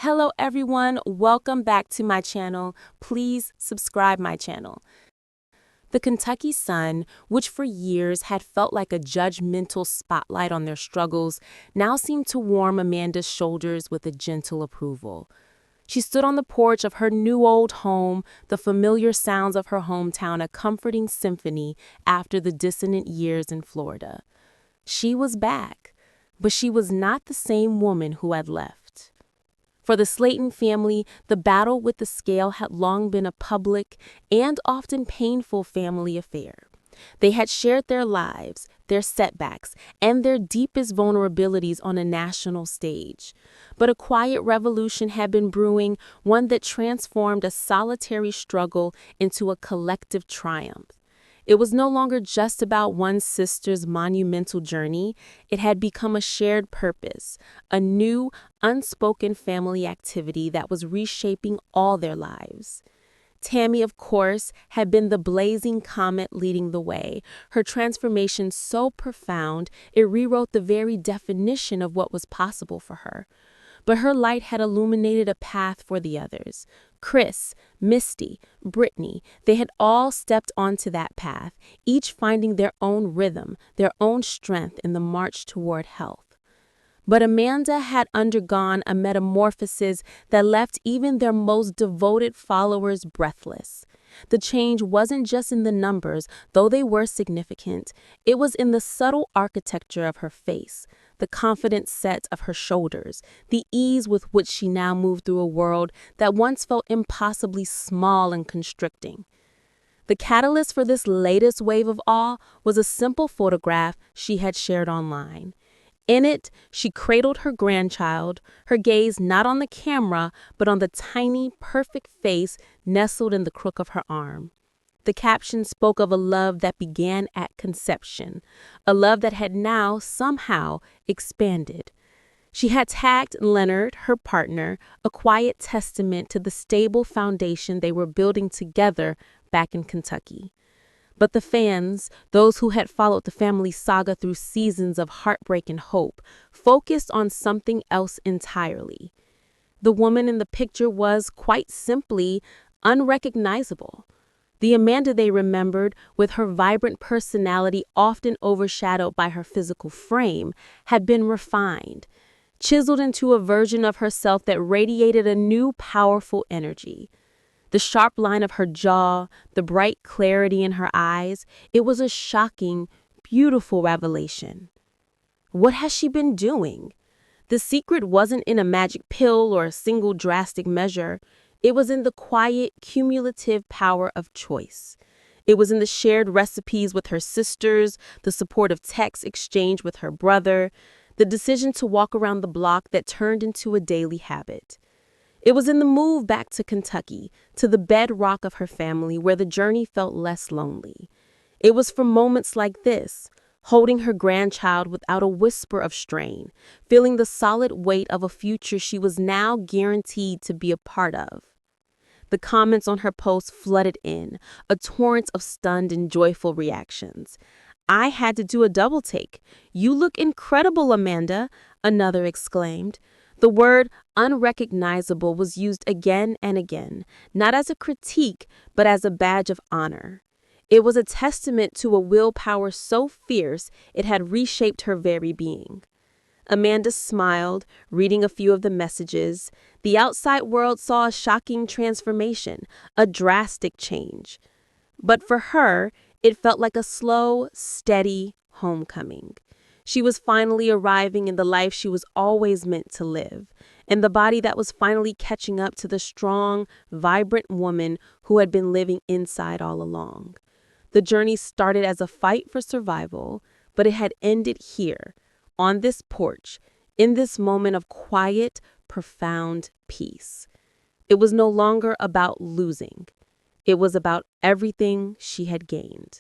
Hello everyone, welcome back to my channel. Please subscribe my channel. The Kentucky Sun, which for years had felt like a judgmental spotlight on their struggles, now seemed to warm Amanda's shoulders with a gentle approval. She stood on the porch of her new old home, the familiar sounds of her hometown a comforting symphony after the dissonant years in Florida. She was back, but she was not the same woman who had left. For the Slayton family, the battle with the scale had long been a public and often painful family affair. They had shared their lives, their setbacks, and their deepest vulnerabilities on a national stage. But a quiet revolution had been brewing, one that transformed a solitary struggle into a collective triumph. It was no longer just about one sister's monumental journey. It had become a shared purpose, a new, unspoken family activity that was reshaping all their lives. Tammy, of course, had been the blazing comet leading the way, her transformation so profound it rewrote the very definition of what was possible for her. But her light had illuminated a path for the others. Chris, Misty, Brittany, they had all stepped onto that path, each finding their own rhythm, their own strength in the march toward health. But Amanda had undergone a metamorphosis that left even their most devoted followers breathless. The change wasn't just in the numbers, though they were significant. It was in the subtle architecture of her face, the confident set of her shoulders, the ease with which she now moved through a world that once felt impossibly small and constricting. The catalyst for this latest wave of awe was a simple photograph she had shared online. In it, she cradled her grandchild, her gaze not on the camera, but on the tiny, perfect face nestled in the crook of her arm. The caption spoke of a love that began at conception, a love that had now, somehow, expanded. She had tagged Leonard, her partner, a quiet testament to the stable foundation they were building together back in Kentucky. But the fans, those who had followed the family saga through seasons of heartbreak and hope, focused on something else entirely. The woman in the picture was, quite simply, unrecognizable. The Amanda they remembered, with her vibrant personality often overshadowed by her physical frame, had been refined, chiseled into a version of herself that radiated a new, powerful energy. The sharp line of her jaw, the bright clarity in her eyes, it was a shocking, beautiful revelation. What has she been doing? The secret wasn't in a magic pill or a single drastic measure. It was in the quiet, cumulative power of choice. It was in the shared recipes with her sisters, the supportive text exchange with her brother, the decision to walk around the block that turned into a daily habit. It was in the move back to Kentucky, to the bedrock of her family where the journey felt less lonely. It was for moments like this, holding her grandchild without a whisper of strain, feeling the solid weight of a future she was now guaranteed to be a part of. The comments on her post flooded in, a torrent of stunned and joyful reactions. "I had to do a double take. You look incredible, Amanda," another exclaimed. The word unrecognizable was used again and again, not as a critique, but as a badge of honor. It was a testament to a willpower so fierce it had reshaped her very being. Amanda smiled, reading a few of the messages. The outside world saw a shocking transformation, a drastic change. But for her, it felt like a slow, steady homecoming. She was finally arriving in the life she was always meant to live, in the body that was finally catching up to the strong, vibrant woman who had been living inside all along. The journey started as a fight for survival, but it had ended here, on this porch, in this moment of quiet, profound peace. It was no longer about losing. It was about everything she had gained.